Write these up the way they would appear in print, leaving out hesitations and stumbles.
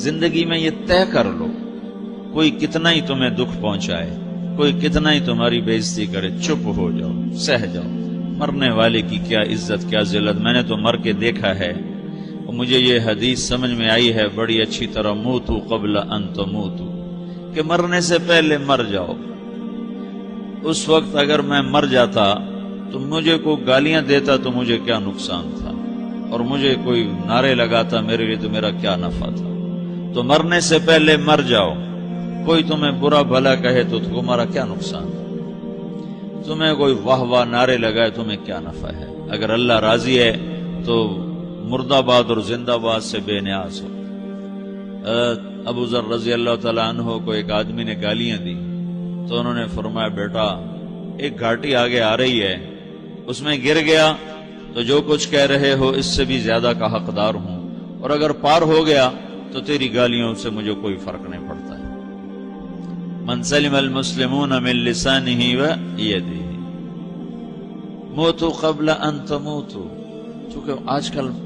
زندگی میں یہ طے کر لو، کوئی کتنا ہی تمہیں دکھ پہنچائے، کوئی کتنا ہی تمہاری بےعزتی کرے، چپ ہو جاؤ، سہ جاؤ۔ مرنے والے کی کیا عزت، کیا ذلت، میں نے تو مر کے دیکھا ہے، اور مجھے یہ حدیث سمجھ میں آئی ہے بڑی اچھی طرح، موتو قبل ان تموتو، کہ مرنے سے پہلے مر جاؤ۔ اس وقت اگر میں مر جاتا تو مجھے کوئی گالیاں دیتا تو مجھے کیا نقصان تھا، اور مجھے کوئی نعرے لگاتا میرے لیے تو میرا کیا نفع تھا۔ تو مرنے سے پہلے مر جاؤ، کوئی تمہیں برا بھلا کہے تو تمہارا کیا نقصان ہے، تمہیں کوئی واہ واہ نعرے لگائے تمہیں کیا نفع ہے۔ اگر اللہ راضی ہے تو مردہ آباد اور زندہ آباد سے بے نیاز ہو۔ ابو ذر رضی اللہ تعالیٰ عنہ کو ایک آدمی نے گالیاں دی تو انہوں نے فرمایا، بیٹا ایک گھاٹی آگے آ رہی ہے، اس میں گر گیا تو جو کچھ کہہ رہے ہو اس سے بھی زیادہ کا حقدار ہوں، اور اگر پار ہو گیا تو تیری گالیوں سے مجھے کوئی فرق نہیں پڑتا ہے۔ من سلم المسلمون من لسانہ ویدہ موتوا قبل ان تموتوا۔ چونکہ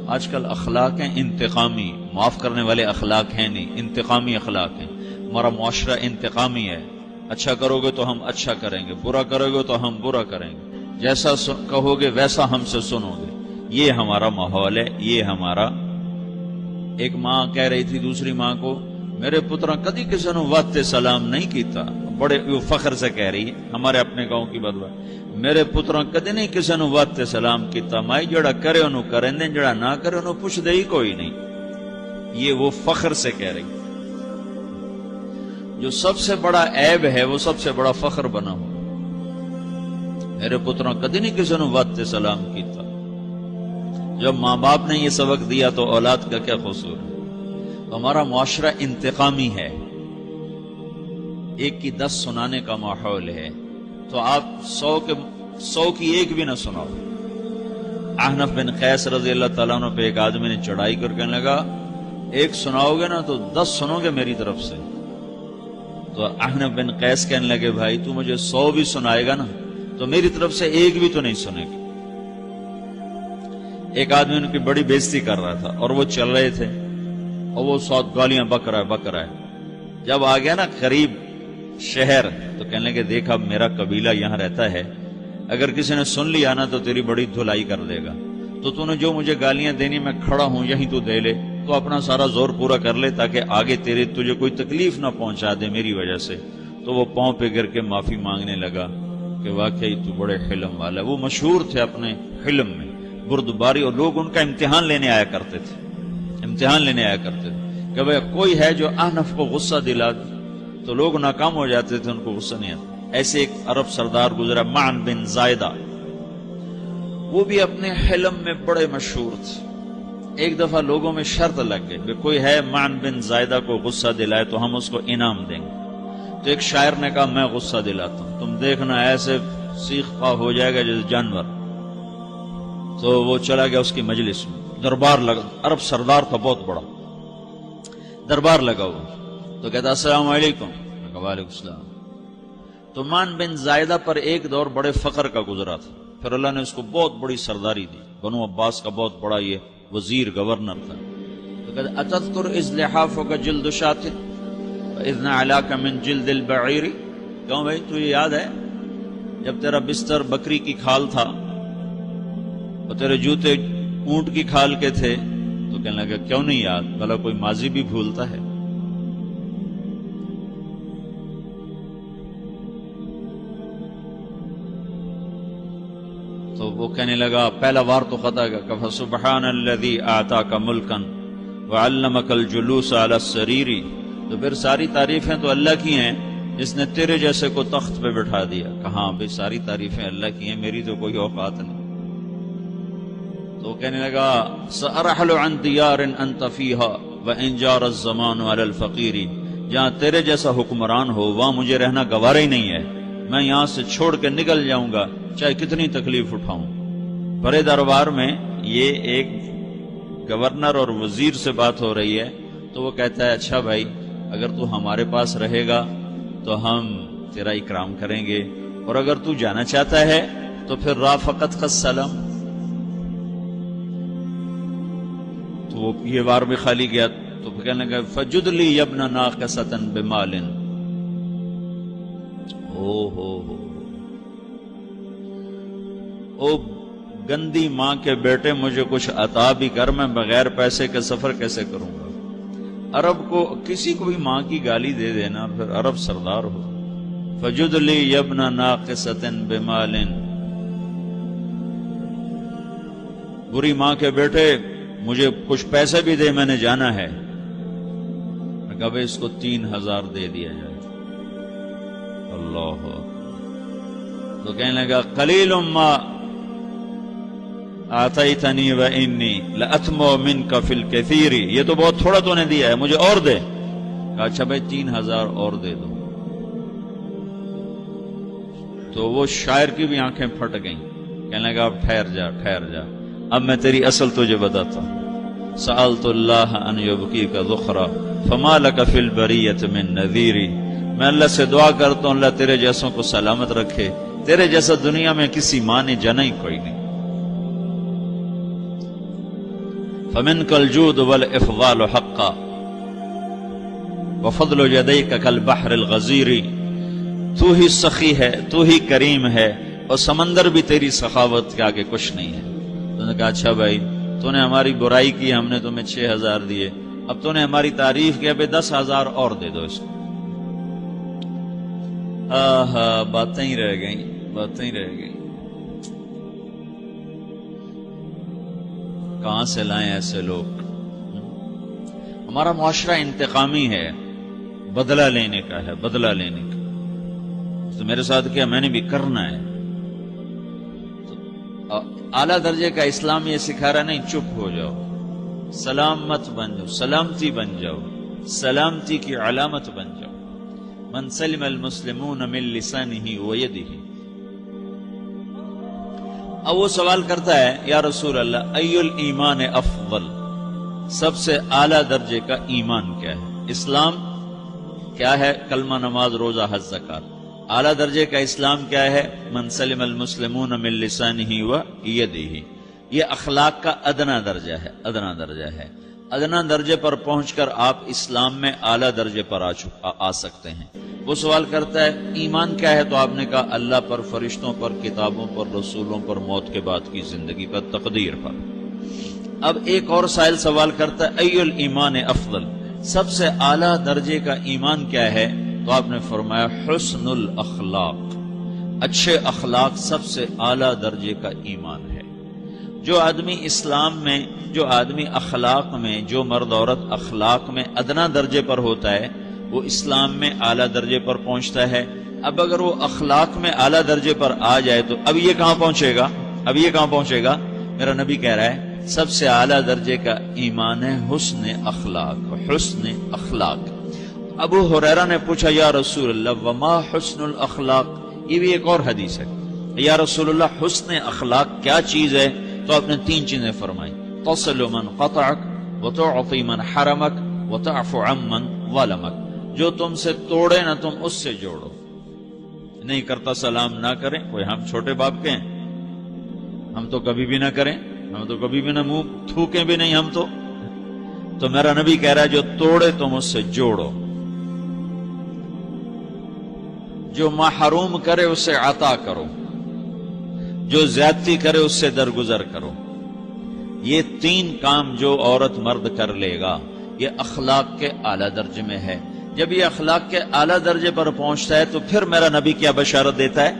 آج کل اخلاق ہیں انتقامی، معاف کرنے والے اخلاق ہیں نہیں، انتقامی اخلاق ہیں۔ ہمارا معاشرہ انتقامی ہے، اچھا کرو گے تو ہم اچھا کریں گے، برا کرو گے تو ہم برا کریں گے، جیسا کہو گے ویسا ہم سے سنو گے۔ یہ ہمارا ماحول ہے، یہ ہمارا۔ ایک ماں کہہ رہی تھی دوسری ماں کو، میرے پترا کدی کسی نے واسطے سلام نہیں کیتا، بڑے فخر سے کہہ رہی ہے، ہمارے اپنے گاؤں کی بدوا، میرے پترا کدی نہیں کسی نے واسطے سلام کیتا، مائی جڑا کرے انہوں کریں دیں، جڑا نہ کرے انہوں پوچھ دے ہی کوئی نہیں۔ یہ وہ فخر سے کہہ رہی، جو سب سے بڑا عیب ہے وہ سب سے بڑا فخر بنا ہو۔ میرے پترا کدی نہیں کسی نے واسطے سلام کیتا۔ جب ماں باپ نے یہ سبق دیا تو اولاد کا کیا قصور ہے؟ ہمارا معاشرہ انتقامی ہے، ایک کی 10 سنانے کا ماحول ہے، تو آپ 100 کی ایک بھی نہ سناؤ۔ احنف بن قیس رضی اللہ تعالیٰ عنہ پہ ایک آدمی نے چڑھائی کر کہنے لگا، ایک سناؤ گے نا تو 10 سنو گے میری طرف سے۔ تو احنف بن قیس کہنے لگے، بھائی تو مجھے 100 بھی سنائے گا نا تو میری طرف سے ایک بھی تو نہیں سنے گی۔ ایک آدمی ان کی بڑی بےزتی کر رہا تھا اور وہ چل رہے تھے اور وہ 100 گالیاں بک رہا ہے۔ جب آ گیا نا قریب شہر تو کہنے لگے، دیکھا میرا قبیلہ یہاں رہتا ہے، اگر کسی نے سن لیا نا تو تیری بڑی دھلائی کر دے گا، تو نے جو مجھے گالیاں دینی میں کھڑا ہوں یہیں تو دے لے، تو اپنا سارا زور پورا کر لے تاکہ آگے تجھے کوئی تکلیف نہ پہنچا دے میری وجہ سے۔ تو وہ پاؤں پہ گر کے معافی مانگنے لگا کہ واقعی تو بڑے حلم والا ہے۔ وہ مشہور تھے اپنے حلم میں، بردباری، اور لوگ ان کا امتحان لینے آیا کرتے تھے کہ بھئی کوئی ہے جو احنف کو غصہ دلا دے، تو لوگ ناکام ہو جاتے تھے، ان کو غصہ نہیں آتا۔ ایسے ایک عرب سردار گزرا معن بن زائدہ، وہ بھی اپنے حلم میں بڑے مشہور تھے۔ ایک دفعہ لوگوں میں شرط لگ گئی کہ کوئی ہے معن بن زائدہ کو غصہ دلائے تو ہم اس کو انعام دیں گے۔ تو ایک شاعر نے کہا، میں غصہ دلاتا ہوں، تم دیکھنا ایسے سیخ پا ہو جائے گا جیسے جانور۔ تو وہ چلا گیا اس کی مجلس میں، دربار لگا، عرب سردار تھا بہت بڑا، دربار لگا ہوا، تو کہتا السلام علیکم، وعلیکم السلام۔ تو معن بن زائدہ پر ایک دور بڑے فقر کا گزرا تھا، پھر اللہ نے اس کو بہت بڑی سرداری دی، بنو عباس کا بہت بڑا یہ وزیر گورنر تھا۔ تو کہتا اتذکر اذ لحافک جلد شاۃ واذ نعلاک من جلد البعیر، کہوں بھائی تو یہ یاد ہے جب تیرا بستر بکری کی کھال تھا اور تیرے جوتے اونٹ کی کھال کے تھے؟ تو کہنے لگا کیوں نہیں یاد، بھلا کوئی ماضی بھی بھولتا ہے؟ تو وہ کہنے لگا پہلا وار تو خطا کا، فسبحان الذی اعطاک ملکا وعلمک الجلوس علی السریر۔ تو پھر ساری تعریفیں تو اللہ کی ہیں جس نے تیرے جیسے کو تخت پہ بٹھا دیا۔ کہاں بھئی ساری تعریفیں اللہ کی ہیں، میری تو کوئی اوقات نہیں۔ تو کہنے لگا سأرحل عن دیار انت فیہا وان جار الزمان علی الفقیر، جہاں تیرے جیسا حکمران ہو وہاں مجھے رہنا گوارا ہی نہیں ہے، میں یہاں سے چھوڑ کے نکل جاؤں گا چاہے کتنی تکلیف اٹھاؤں۔ بڑے دربار میں یہ ایک گورنر اور وزیر سے بات ہو رہی ہے، تو وہ کہتا ہے اچھا بھائی اگر تو ہمارے پاس رہے گا تو ہم تیرا اکرام کریں گے، اور اگر تو جانا چاہتا ہے تو پھر رافقت کا سلام۔ تو وہ یہ وار بھی خالی گیا، تو کہنے لگا فجد لی یبن ناقصۃ بمال. او گندی ماں کے بیٹے مجھے کچھ عطا بھی کر، میں بغیر پیسے کے سفر کیسے کروں گا؟ عرب کو کسی کو بھی ماں کی گالی دے دینا پھر عرب سردار ہو. فجد لی یبن ناقصۃ بمال، بری ماں کے بیٹے مجھے کچھ پیسے بھی دے، میں نے جانا ہے. میں کہا بھائی اس کو 3000 دے دیا جائے. اللہ تو کہنے لگا قلیل ما آتیتنی و انی لأطمع منک فی الکثیر، یہ تو بہت تھوڑا تو نے دیا ہے، مجھے اور دے. کہا اچھا بھائی 3000 اور دے دو. تو وہ شاعر کی بھی آنکھیں پھٹ گئیں. کہنے لگا اب ٹھہر جا ٹھہر جا، اب میں تیری اصل تجھے بتاتا ہوں. سألت اللہ ان یبکیک ذخرا فما لک فی البریۃ من نذیر، میں اللہ سے دعا کرتا ہوں اللہ تیرے جیسوں کو سلامت رکھے، تیرے جیسا دنیا میں کسی ماں نے جنا ہی کوئی نہیں. فمنک الجود والافضال حقا وفضل یدیک کالبحر الغزیر، تو ہی سخی ہے، تو ہی کریم ہے، اور سمندر بھی تیری سخاوت کے آگے کچھ نہیں ہے. تو نے کہا اچھا بھائی تو نے ہماری برائی کی، ہم نے تمہیں 6000 دیے، اب تو نے ہماری تعریف کی، اب 10,000 اور دے دو اس کو. باتیں ہی رہ گئیں، باتیں ہی رہ گئیں. کہاں سے لائیں ایسے لوگ؟ ہمارا معاشرہ انتقامی ہے، بدلہ لینے کا ہے، بدلہ لینے کا. تو میرے ساتھ کیا میں نے بھی کرنا ہے. اعلیٰ درجے کا اسلام یہ سکھا رہا نہیں چپ ہو جاؤ، سلام مت بن جاؤ، سلامتی بن جاؤ، سلامتی کی علامت بن جاؤ. من سلم المسلمون من لسانہ ویدہ. اب وہ سوال کرتا ہے یا رسول اللہ ای الایمان افضل، سب سے اعلیٰ درجے کا ایمان کیا ہے؟ اسلام کیا ہے؟ کلمہ، نماز، روزہ، حج، زکات. اعلیٰ درجے کا اسلام کیا ہے؟ من سلم المسلمون من لسانہ و یدہ. یہ اخلاق کا ادنا درجہ ہے، ادنا درجہ ہے. ادنا درجے پر پہنچ کر آپ اسلام میں اعلیٰ درجے پر آ سکتے ہیں. وہ سوال کرتا ہے ایمان کیا ہے؟ تو آپ نے کہا اللہ پر، فرشتوں پر، کتابوں پر، رسولوں پر، موت کے بعد کی زندگی پر، تقدیر پر. اب ایک اور سائل سوال کرتا ہے ای الایمان افضل، سب سے اعلیٰ درجے کا ایمان کیا ہے؟ تو آپ نے فرمایا حسن الاخلاق، اچھے اخلاق سب سے اعلیٰ درجے کا ایمان ہے. جو آدمی اسلام میں، جو آدمی اخلاق میں، جو مرد عورت اخلاق میں ادنا درجے پر ہوتا ہے وہ اسلام میں اعلیٰ درجے پر پہنچتا ہے. اب اگر وہ اخلاق میں اعلیٰ درجے پر آ جائے تو اب یہ کہاں پہنچے گا؟ اب یہ کہاں پہنچے گا؟ میرا نبی کہہ رہا ہے سب سے اعلیٰ درجے کا ایمان ہے حسن اخلاق، حسن اخلاق. ابو ہریرہ نے پوچھا یا رسول اللہ وما حسن الاخلاق، یہ بھی ایک اور حدیث ہے. یا رسول اللہ حسن اخلاق کیا چیز ہے؟ تو آپ نے 3 چیزیں فرمائی، تصل من قطعک وتعطی من حرمک وتعفو عمن ظلمک. جو تم سے توڑے نہ تم اس سے جوڑو. نہیں کرتا سلام نہ کریں، کوئی ہم چھوٹے باپ کے ہیں، ہم تو کبھی بھی نہ کریں، ہم تو کبھی بھی نہ منہ تھوکیں بھی نہیں ہم تو میرا نبی کہہ رہا ہے جو توڑے تم اس سے جوڑو، جو محروم کرے اسے عطا کرو، جو زیادتی کرے اس سے درگزر کرو. یہ 3 کام جو عورت مرد کر لے گا یہ اخلاق کے اعلیٰ درجے میں ہے. جب یہ اخلاق کے اعلیٰ درجے پر پہنچتا ہے تو پھر میرا نبی کیا بشارت دیتا ہے؟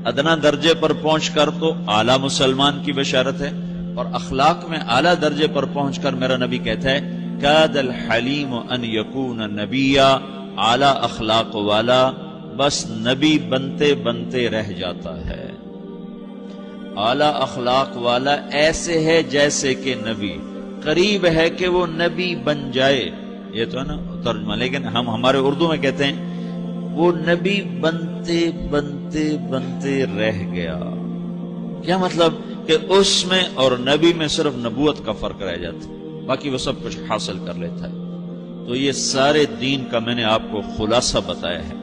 ادنا درجے پر پہنچ کر تو اعلیٰ مسلمان کی بشارت ہے، اور اخلاق میں اعلیٰ درجے پر پہنچ کر میرا نبی کہتا ہے کاد الحلیم ان یکون نبیا، اعلیٰ اخلاق والا بس نبی بنتے بنتے رہ جاتا ہے. اعلیٰ اخلاق والا ایسے ہے جیسے کہ نبی، قریب ہے کہ وہ نبی بن جائے. یہ تو ہے نا ترجمہ، لیکن ہم ہمارے اردو میں کہتے ہیں وہ نبی بنتے بنتے بنتے رہ گیا. کیا مطلب؟ کہ اس میں اور نبی میں صرف نبوت کا فرق رہ جاتا، باقی وہ سب کچھ حاصل کر لیتا ہے. تو یہ سارے دین کا میں نے آپ کو خلاصہ بتایا ہے.